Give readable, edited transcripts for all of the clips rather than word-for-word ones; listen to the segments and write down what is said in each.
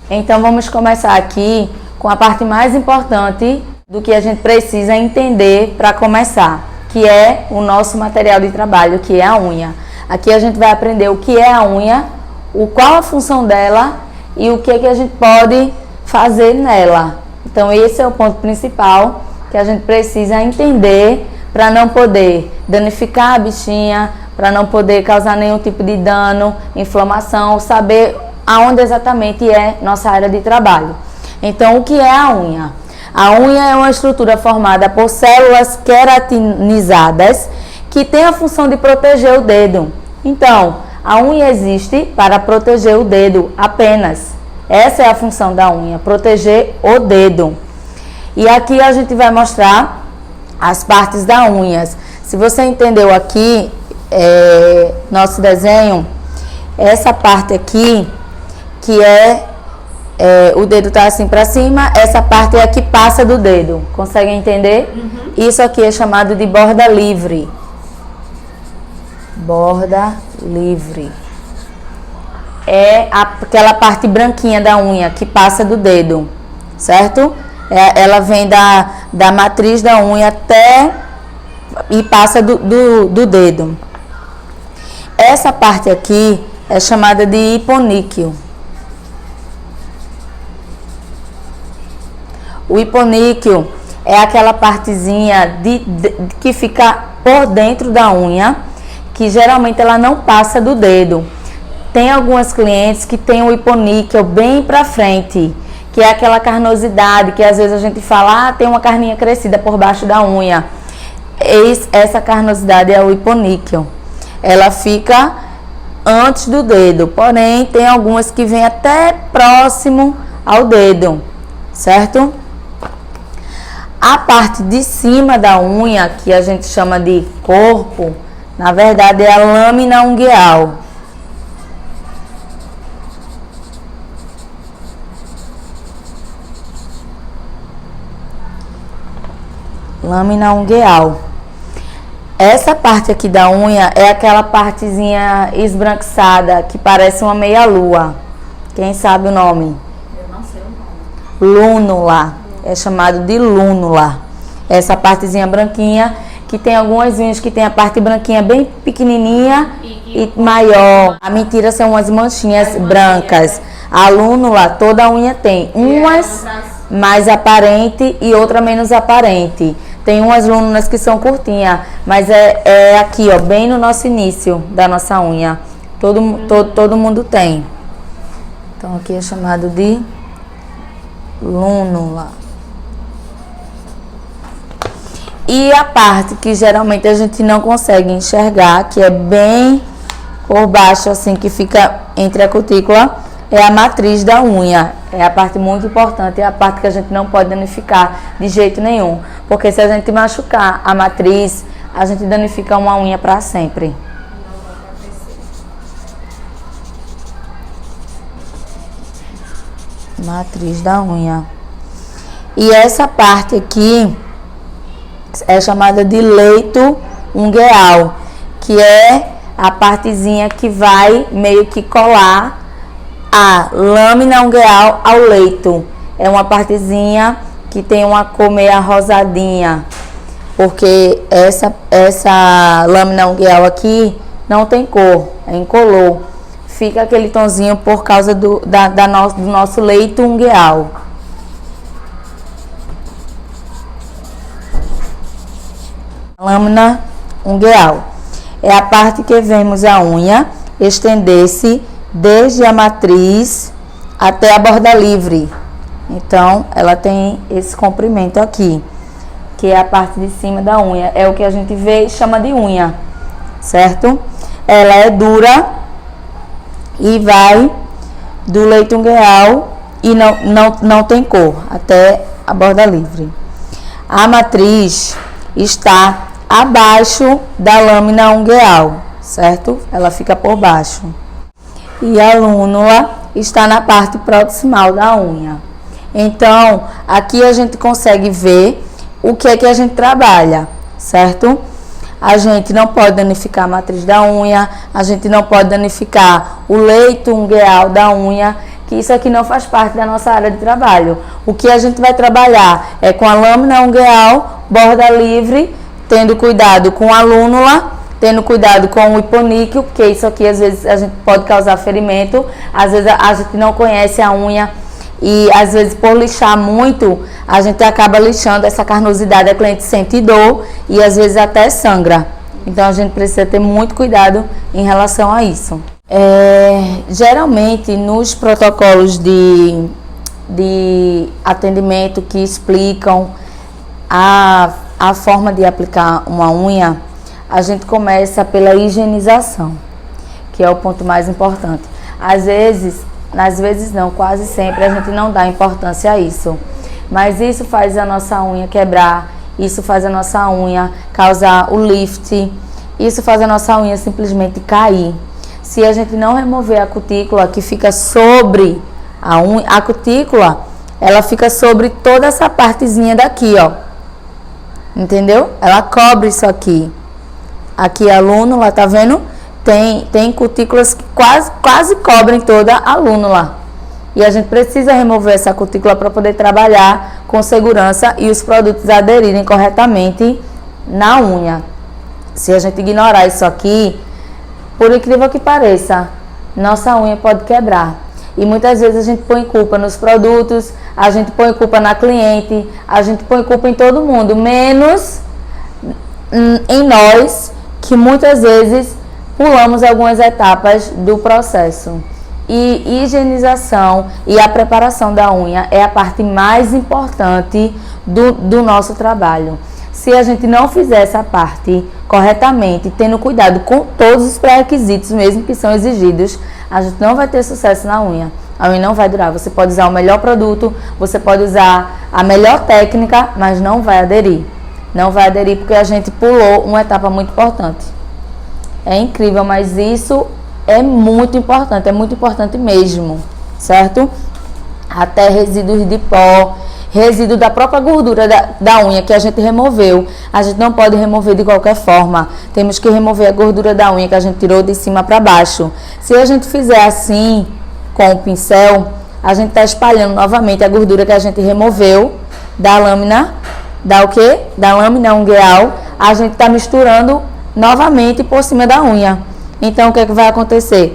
Então vamos começar aqui com a parte mais importante do que a gente precisa entender para começar, que é o nosso material de trabalho, que é a unha. Aqui a gente vai aprender o que é a unha, qual a função dela e o que a gente pode fazer nela. Então esse é o ponto principal que a gente precisa entender para não poder danificar a bichinha, para não poder causar nenhum tipo de dano, inflamação, saber aonde exatamente é nossa área de trabalho. Então, o que é a unha? A unha é uma estrutura formada por células queratinizadas que tem a função de proteger o dedo. Então, a unha existe para proteger o dedo apenas. Essa é a função da unha, proteger o dedo. E aqui a gente vai mostrar as partes da unha. Se você entendeu aqui, nosso desenho, essa parte aqui, que o dedo tá assim para cima, essa parte é a que passa do dedo. Conseguem entender? Uhum. Isso aqui é chamado de borda livre. Borda livre. É aquela parte branquinha da unha que passa do dedo, certo? Ela vem da matriz da unha até e passa do dedo. Essa parte aqui é chamada de hiponíqueo. O hiponíqueo é aquela partezinha que fica por dentro da unha, que geralmente ela não passa do dedo. Tem algumas clientes que tem o hiponíqueo bem para frente, que é aquela carnosidade que às vezes a gente fala, tem uma carninha crescida por baixo da unha. Essa carnosidade é o hiponíqueo. Ela fica antes do dedo, porém tem algumas que vêm até próximo ao dedo, certo? A parte de cima da unha, que a gente chama de corpo, na verdade é a lâmina ungueal. Lâmina ungueal. Essa parte aqui da unha é aquela partezinha esbranquiçada que parece uma meia-lua. Quem sabe o nome? Eu não sei o nome. Lúnula. É chamado de lúnula. Essa partezinha branquinha, que tem algumas unhas que tem a parte branquinha bem pequenininha e maior. A mentira são umas manchinhas brancas. A lúnula, toda a unha tem. Umas mais aparente e outra menos aparente. Tem umas lúnulas que são curtinhas, mas é aqui, ó, bem no nosso início da nossa unha. Todo mundo tem. Então aqui é chamado de lúnula. E a parte que geralmente a gente não consegue enxergar, que é bem por baixo, assim, que fica entre a cutícula, é a matriz da unha. É a parte muito importante, é a parte que a gente não pode danificar de jeito nenhum. Porque se a gente machucar a matriz, a gente danifica uma unha para sempre. Matriz da unha. E essa parte aqui é chamada de leito ungueal, que é a partezinha que vai meio que colar a lâmina ungueal ao leito. É uma partezinha que tem uma cor meio rosadinha, porque essa lâmina ungueal aqui não tem cor, é incolor. Fica aquele tonzinho por causa do nosso leito ungueal. Lâmina ungueal é a parte que vemos a unha estender-se desde a matriz até a borda livre. Então, ela tem esse comprimento aqui, que é a parte de cima da unha. É o que a gente vê e chama de unha, certo? Ela é dura e vai do leito ungueal e não tem cor, até a borda livre. A matriz está abaixo da lâmina ungueal, certo? Ela fica por baixo. E a lúnula está na parte proximal da unha. Então, aqui a gente consegue ver o que é que a gente trabalha, certo? A gente não pode danificar a matriz da unha, a gente não pode danificar o leito ungueal da unha, que isso aqui não faz parte da nossa área de trabalho. O que a gente vai trabalhar é com a lâmina ungueal, borda livre, tendo cuidado com a lúnula, tendo cuidado com o hiponíqueo, porque isso aqui às vezes a gente pode causar ferimento, às vezes a gente não conhece a unha e às vezes por lixar muito, a gente acaba lixando essa carnosidade, a cliente sente dor e às vezes até sangra. Então a gente precisa ter muito cuidado em relação a isso. Geralmente nos protocolos de atendimento que explicam a forma de aplicar uma unha, a gente começa pela higienização, que é o ponto mais importante. Às vezes não, quase sempre a gente não dá importância a isso, mas isso faz a nossa unha quebrar, isso faz a nossa unha causar o lift, isso faz a nossa unha simplesmente cair. Se a gente não remover a cutícula que fica sobre a unha, a cutícula, ela fica sobre toda essa partezinha daqui, ó. Entendeu? Ela cobre isso aqui. Aqui a lúnula, tá vendo? Tem cutículas que quase cobrem toda a lúnula. E a gente precisa remover essa cutícula para poder trabalhar com segurança e os produtos aderirem corretamente na unha. Se a gente ignorar isso aqui, por incrível que pareça, nossa unha pode quebrar. E muitas vezes a gente põe culpa nos produtos, a gente põe culpa na cliente, a gente põe culpa em todo mundo, menos em nós, que muitas vezes pulamos algumas etapas do processo. E higienização e a preparação da unha é a parte mais importante do nosso trabalho. Se a gente não fizer essa parte corretamente, tendo cuidado com todos os pré-requisitos mesmo que são exigidos, a gente não vai ter sucesso na unha. A unha não vai durar. Você pode usar o melhor produto, você pode usar a melhor técnica, mas não vai aderir. Não vai aderir porque a gente pulou uma etapa muito importante. É incrível, mas isso é muito importante mesmo, certo? Até resíduos de pó, resíduo da própria gordura da unha que a gente removeu. A gente não pode remover de qualquer forma. Temos que remover a gordura da unha que a gente tirou de cima para baixo. Se a gente fizer assim, com o pincel, a gente está espalhando novamente a gordura que a gente removeu da lâmina, da lâmina ungueal. A gente está misturando novamente por cima da unha. Então, o que é que vai acontecer?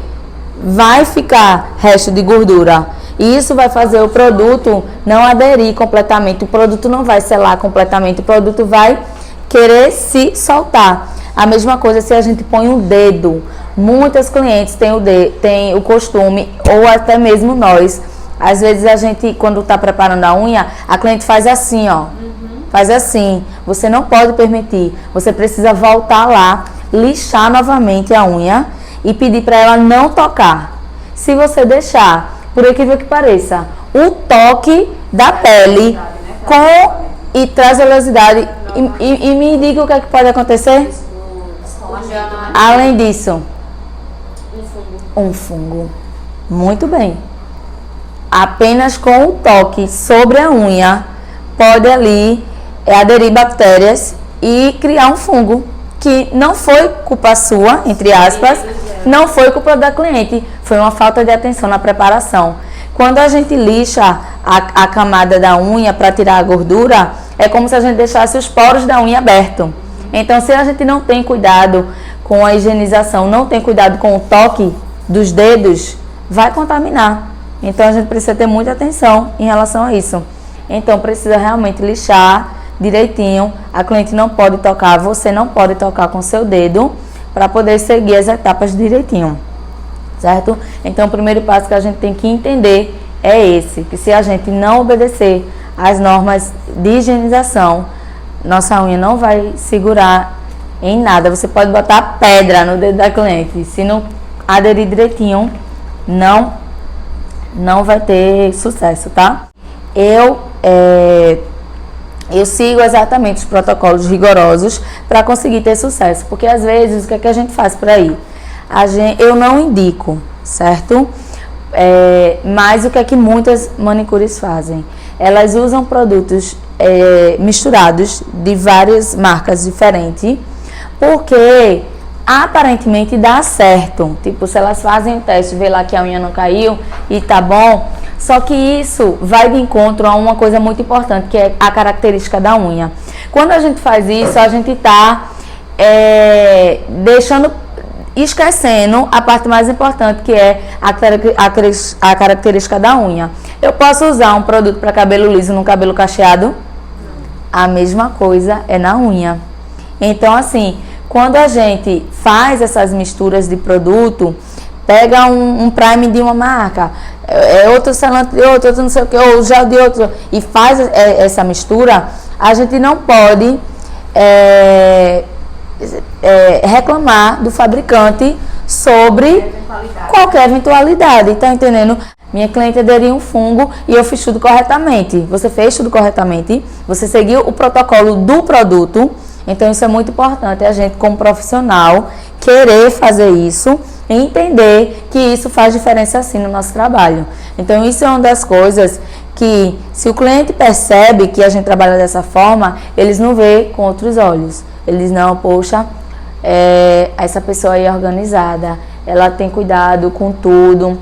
Vai ficar resto de gordura. E isso vai fazer o produto não aderir completamente. O produto não vai selar completamente. O produto vai querer se soltar. A mesma coisa se a gente põe o dedo. Muitas clientes têm o costume, ou até mesmo nós. Às vezes a gente, quando está preparando a unha, a cliente faz assim, ó. Faz assim. Você não pode permitir. Você precisa voltar lá, lixar novamente a unha e pedir para ela não tocar. Se você deixar, por incrível que pareça, o toque da pele e traz oleosidade. E me diga o que é que pode acontecer? Além disso, um fungo. Muito bem. Apenas com o toque sobre a unha pode ali aderir bactérias e criar um fungo, que não foi culpa sua, entre aspas, não foi culpa da cliente, foi uma falta de atenção na preparação. Quando a gente lixa a camada da unha para tirar a gordura, é como se a gente deixasse os poros da unha abertos. Então, se a gente não tem cuidado com a higienização, não tem cuidado com o toque dos dedos, vai contaminar. Então, a gente precisa ter muita atenção em relação a isso. Então, precisa realmente lixar direitinho. A cliente não pode tocar, você não pode tocar com seu dedo para poder seguir as etapas direitinho, certo? Então, o primeiro passo que a gente tem que entender é esse, que se a gente não obedecer às normas de higienização, nossa unha não vai segurar em nada. Você pode botar pedra no dedo da cliente, se não aderir direitinho, não vai ter sucesso, tá? Eu sigo exatamente os protocolos rigorosos para conseguir ter sucesso, porque às vezes o que é que a gente faz por aí? Eu não indico, certo? Mas o que é que muitas manicures fazem? Elas usam produtos misturados de várias marcas diferentes, porque aparentemente dá certo. Tipo, se elas fazem o teste, vê lá que a unha não caiu e tá bom. Só que isso vai de encontro a uma coisa muito importante, que é a característica da unha. Quando a gente faz isso, a gente tá esquecendo a parte mais importante, que é a característica da unha. Eu posso usar um produto para cabelo liso no cabelo cacheado? A mesma coisa é na unha. Então, assim, quando a gente faz essas misturas de produto, pega um prime de uma marca, outro selante de outro não sei o que, ou gel de outro, e faz essa mistura, a gente não pode reclamar do fabricante sobre qualquer eventualidade, tá entendendo? Minha cliente aderiu um fungo e eu fiz tudo corretamente. Você fez tudo corretamente, você seguiu o protocolo do produto. Então isso é muito importante, a gente como profissional querer fazer isso e entender que isso faz diferença assim no nosso trabalho. Então isso é uma das coisas que, se o cliente percebe que a gente trabalha dessa forma, eles não vê com outros olhos. Eles não, poxa, essa pessoa aí é organizada, ela tem cuidado com tudo,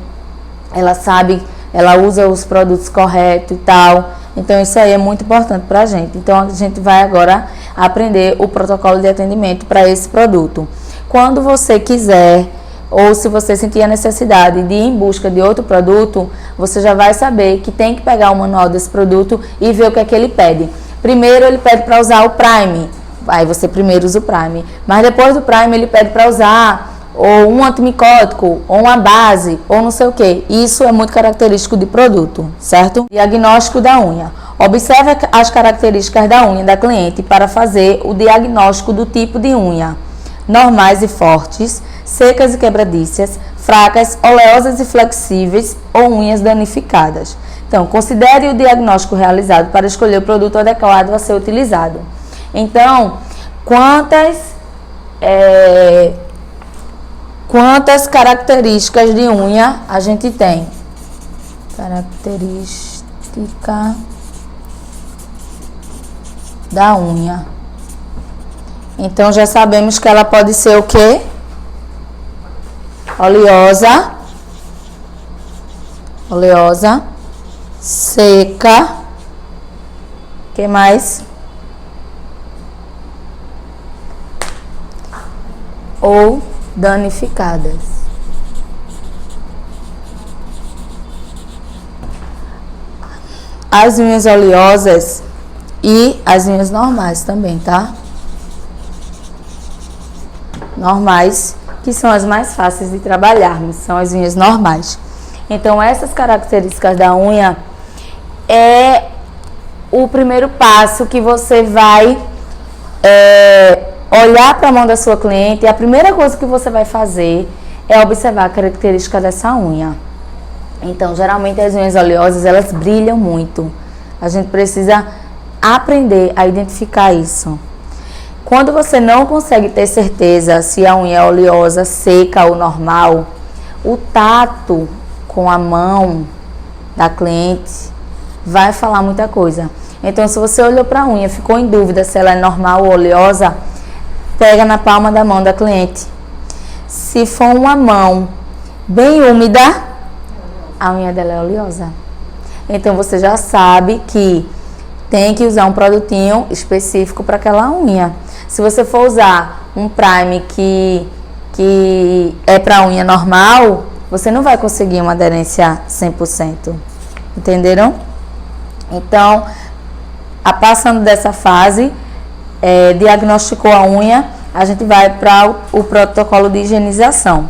ela sabe, ela usa os produtos corretos e tal. Então isso aí é muito importante pra gente. Então a gente vai agora aprender o protocolo de atendimento para esse produto. Quando você quiser, ou se você sentir a necessidade de ir em busca de outro produto, você já vai saber que tem que pegar o manual desse produto e ver o que é que ele pede. Primeiro ele pede para usar o Prime, aí você primeiro usa o Prime, mas depois do Prime ele pede para usar ou um antimicótico, ou uma base, ou não sei o que. Isso é muito característico de produto, certo? Diagnóstico da unha. Observe as características da unha da cliente para fazer o diagnóstico do tipo de unha. Normais e fortes, secas e quebradiças, fracas, oleosas e flexíveis ou unhas danificadas. Então, considere o diagnóstico realizado para escolher o produto adequado a ser utilizado. Então, quantas características de unha a gente tem? Característica da unha. Então já sabemos que ela pode ser o quê? Oleosa, seca. O que mais? Ou danificadas. As unhas oleosas e as unhas normais também, tá? Normais, que são as mais fáceis de trabalharmos, são as unhas normais. Então, essas características da unha é o primeiro passo que você vai olhar para a mão da sua cliente, e a primeira coisa que você vai fazer é observar a característica dessa unha. Então, geralmente as unhas oleosas, elas brilham muito. A gente precisa aprender a identificar isso. Quando você não consegue ter certeza se a unha é oleosa, seca ou normal, o tato com a mão da cliente vai falar muita coisa. Então, se você olhou para a unha, ficou em dúvida se ela é normal ou oleosa, pega na palma da mão da cliente. Se for uma mão bem úmida, a unha dela é oleosa. Então, você já sabe que tem que usar um produtinho específico para aquela unha. Se você for usar um prime que é para unha normal, você não vai conseguir uma aderência 100%. Entenderam? Então, passando dessa fase, diagnosticou a unha, a gente vai para o protocolo de higienização,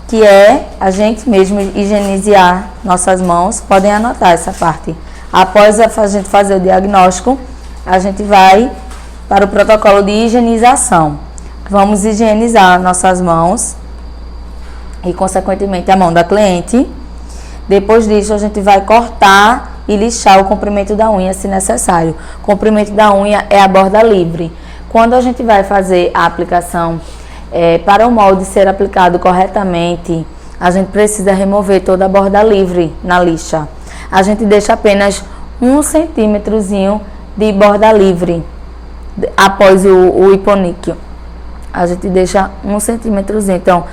que é a gente mesmo higienizar nossas mãos. Podem anotar essa parte. Após a gente fazer o diagnóstico, a gente vai para o protocolo de higienização. Vamos higienizar nossas mãos e, consequentemente, a mão da cliente. Depois disso, a gente vai cortar e lixar o comprimento da unha, se necessário. O comprimento da unha é a borda livre. Quando a gente vai fazer a aplicação, para o molde ser aplicado corretamente, a gente precisa remover toda a borda livre na lixa. A gente deixa apenas 1 centímetrozinho de borda livre após o hiponíqueo. a gente deixa 1 centímetrozinho. Então,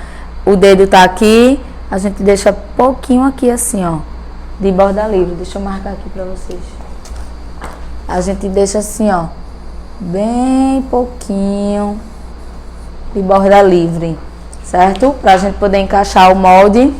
o dedo tá aqui, a gente deixa pouquinho aqui assim, ó, de borda livre. Deixa eu marcar aqui pra vocês. A gente deixa assim, ó, bem pouquinho de borda livre, certo? Pra gente poder encaixar o molde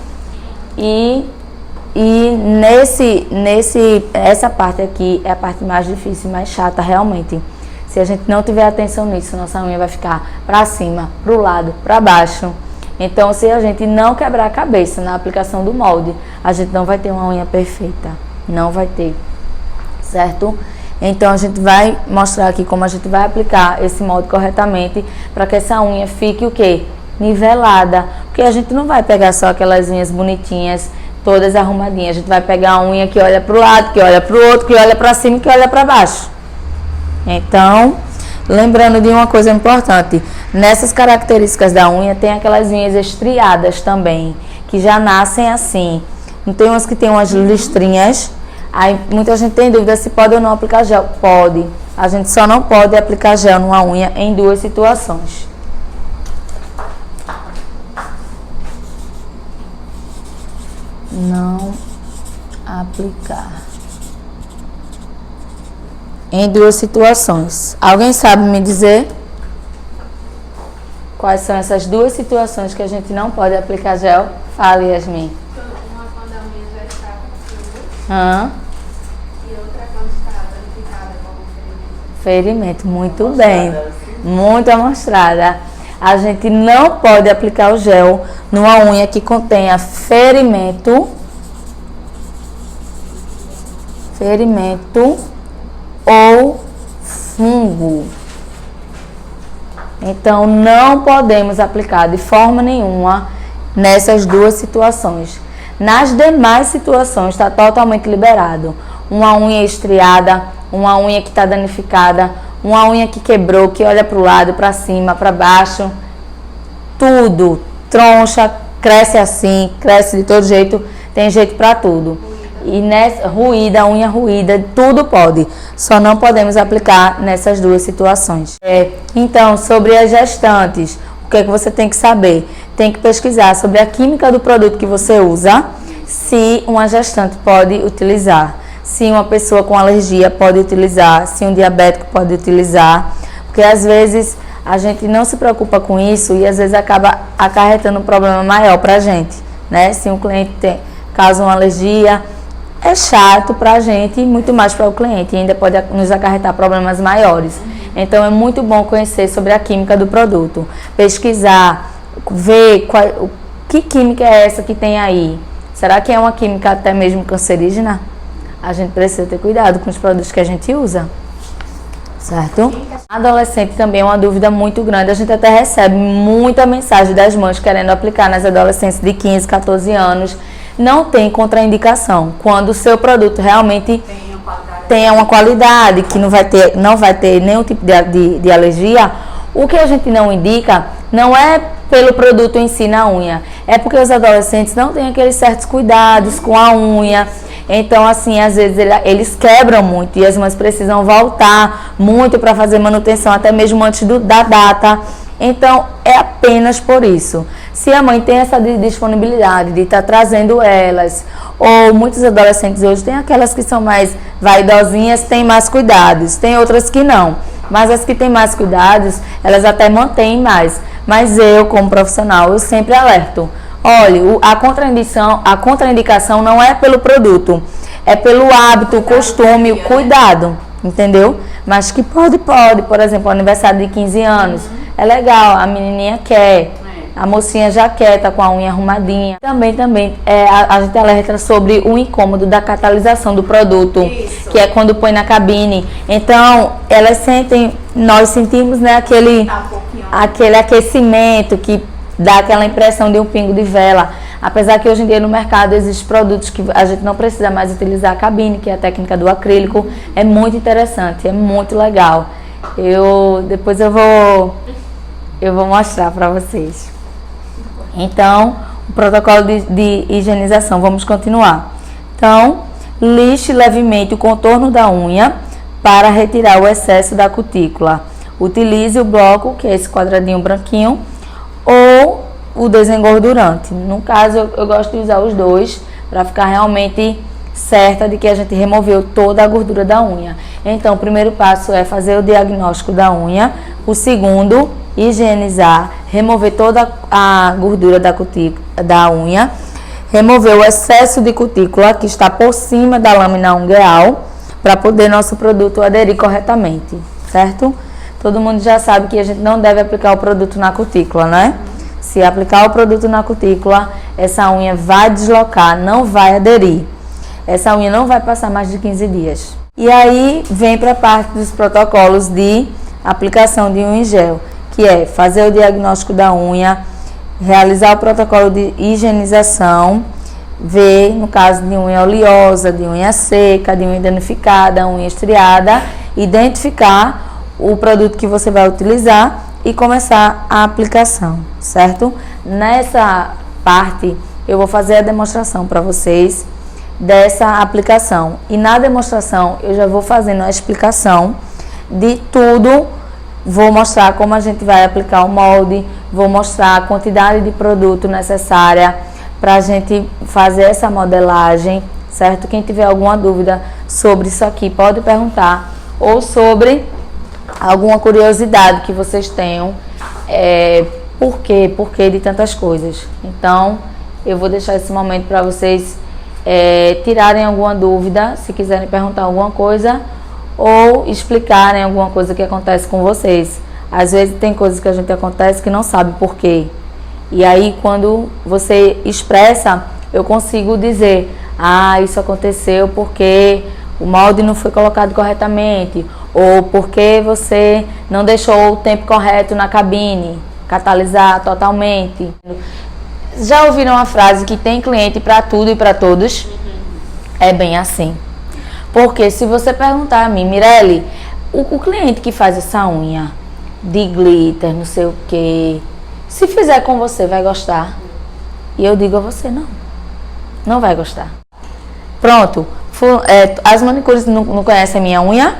essa parte aqui é a parte mais difícil, mais chata realmente. Se a gente não tiver atenção nisso, nossa unha vai ficar pra cima, pro lado, pra baixo. Então, se a gente não quebrar a cabeça na aplicação do molde, a gente não vai ter uma unha perfeita. Não vai ter, certo? Então, a gente vai mostrar aqui como a gente vai aplicar esse molde corretamente para que essa unha fique o quê? Nivelada. Porque a gente não vai pegar só aquelas unhas bonitinhas, todas arrumadinhas. A gente vai pegar a unha que olha para o lado, que olha para o outro, que olha para cima e que olha para baixo. Então, lembrando de uma coisa importante, nessas características da unha tem aquelas unhas estriadas também, que já nascem assim. Não tem umas que tem umas listrinhas. Aí muita gente tem dúvida se pode ou não aplicar gel. Pode. A gente só não pode aplicar gel numa unha em 2 situações. Não aplicar em 2 situações. Alguém sabe me dizer quais são essas 2 situações que a gente não pode aplicar gel? Fale, Yasmin. Uma quando a unha já está Hã? e outra quando está danificada como Ferimento, muito bem. Muito amostrada. A gente não pode aplicar o gel numa unha que contenha ferimento ou fungo. Então, não podemos aplicar de forma nenhuma nessas 2 situações. Nas demais situações, está totalmente liberado. Uma unha estriada, uma unha que está danificada, uma unha que quebrou, que olha para o lado, para cima, para baixo. Tudo. Troncha, cresce assim, cresce de todo jeito, tem jeito para tudo. E nessa ruída, unha ruída, tudo pode. Só não podemos aplicar nessas 2 situações. Então, sobre as gestantes, o que é que você tem que saber? Tem que pesquisar sobre a química do produto que você usa, se uma gestante pode utilizar, se uma pessoa com alergia pode utilizar, se um diabético pode utilizar, porque às vezes a gente não se preocupa com isso e às vezes acaba acarretando um problema maior para a gente, né? Se um cliente causa uma alergia, é chato para a gente e muito mais para o cliente, e ainda pode nos acarretar problemas maiores. Então é muito bom conhecer sobre a química do produto, pesquisar, ver que química é essa que tem aí. Será que é uma química até mesmo cancerígena? A gente precisa ter cuidado com os produtos que a gente usa, certo? Adolescente também é uma dúvida muito grande. A gente até recebe muita mensagem das mães querendo aplicar nas adolescentes de 15, 14 anos. Não tem contraindicação. Quando o seu produto realmente tenha uma qualidade, que não vai ter nenhum tipo de alergia, o que a gente não indica não é pelo produto em si na unha, é porque os adolescentes não têm aqueles certos cuidados com a unha. Então, assim, às vezes eles quebram muito e as mães precisam voltar muito para fazer manutenção, até mesmo antes da data. Então, é apenas por isso. Se a mãe tem essa disponibilidade de estar trazendo elas, ou muitos adolescentes hoje tem aquelas que são mais vaidosinhas, têm mais cuidados, tem outras que não. Mas as que têm mais cuidados, elas até mantêm mais. Mas eu, como profissional, eu sempre alerto. Olha, a contraindicação não é pelo produto, é pelo hábito, o costume, o cuidado, entendeu? Mas que pode, por exemplo, o aniversário de 15 anos, é legal, a menininha quer, a mocinha já quer, tá com a unha arrumadinha. Também a gente alerta sobre o incômodo da catalisação do produto, que é quando põe na cabine. Então, nós sentimos, né, aquele aquecimento que dá aquela impressão de um pingo de vela. Apesar que hoje em dia no mercado existem produtos que a gente não precisa mais utilizar a cabine, que é a técnica do acrílico. É muito interessante, é muito legal. Depois eu vou mostrar para vocês. Então, o protocolo de higienização, vamos continuar. Então, lixe levemente o contorno da unha para retirar o excesso da cutícula. utilize o bloco, que é esse quadradinho branquinho, ou o desengordurante. No caso, eu gosto de usar os dois para ficar realmente certa de que a gente removeu toda a gordura da unha. Então, o primeiro passo é fazer o diagnóstico da unha. O segundo, higienizar, remover toda a gordura da unha, remover o excesso de cutícula que está por cima da lâmina ungueal, para poder nosso produto aderir corretamente, certo? Todo mundo já sabe que a gente não deve aplicar o produto na cutícula, né? Se aplicar o produto na cutícula, essa unha vai deslocar, não vai aderir. Essa unha não vai passar mais de 15 dias. E aí vem para a parte dos protocolos de aplicação de unha em gel, que é fazer o diagnóstico da unha, realizar o protocolo de higienização, ver no caso de unha oleosa, de unha seca, de unha danificada, unha estriada, identificar o produto que você vai utilizar e começar a aplicação, certo? Nessa parte eu vou fazer a demonstração para vocês dessa aplicação, e na demonstração eu já vou fazendo a explicação de tudo. Vou mostrar como a gente vai aplicar o molde, vou mostrar a quantidade de produto necessária para a gente fazer essa modelagem, certo? Quem tiver alguma dúvida sobre isso aqui pode perguntar, ou sobre alguma curiosidade que vocês tenham, por quê de tantas coisas. Então, eu vou deixar esse momento para vocês tirarem alguma dúvida, se quiserem perguntar alguma coisa, ou explicarem alguma coisa que acontece com vocês. Às vezes tem coisas que a gente acontece que não sabe por quê. E aí, quando você expressa, eu consigo dizer, isso aconteceu porque o molde não foi colocado corretamente, ou porque você não deixou o tempo correto na cabine, catalisar totalmente. Já ouviram a frase que tem cliente para tudo e para todos? É bem assim. Porque se você perguntar a mim, Mirelle, o cliente que faz essa unha de glitter, não sei o que, se fizer com você, vai gostar? E eu digo a você, não vai gostar. Pronto, as manicures não conhecem a minha unha?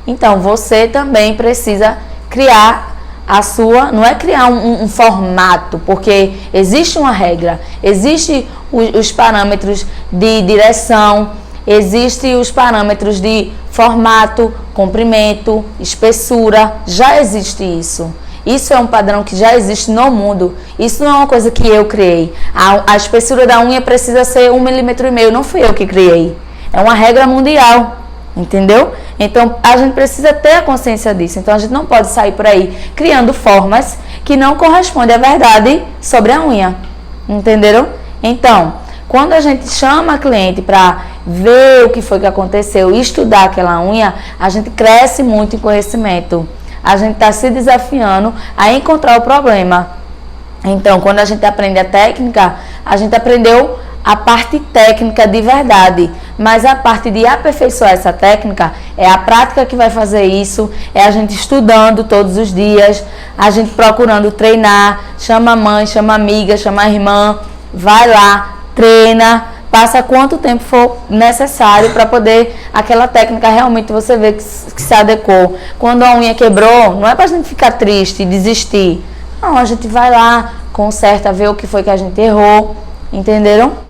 Então, você também precisa criar a sua, não é criar um formato, porque existe uma regra, existe os parâmetros de direção, existem os parâmetros de formato, comprimento, espessura, já existe isso. Isso é um padrão que já existe no mundo. Isso não é uma coisa que eu criei. A espessura da unha precisa ser 1,5 mm, não fui eu que criei. É uma regra mundial, entendeu? Então, a gente precisa ter a consciência disso. Então, a gente não pode sair por aí criando formas que não correspondem à verdade sobre a unha, entenderam? Então, quando a gente chama a cliente para ver o que foi que aconteceu e estudar aquela unha, a gente cresce muito em conhecimento. A gente está se desafiando a encontrar o problema. Então, quando a gente aprende a técnica, a gente aprendeu a parte técnica de verdade. Mas a parte de aperfeiçoar essa técnica é a prática que vai fazer isso, é a gente estudando todos os dias, a gente procurando treinar, chama a mãe, chama a amiga, chama a irmã, vai lá, treina, passa quanto tempo for necessário para poder aquela técnica realmente você ver que se adequou. Quando a unha quebrou, não é para a gente ficar triste e desistir. Não, a gente vai lá, conserta, vê o que foi que a gente errou, entenderam?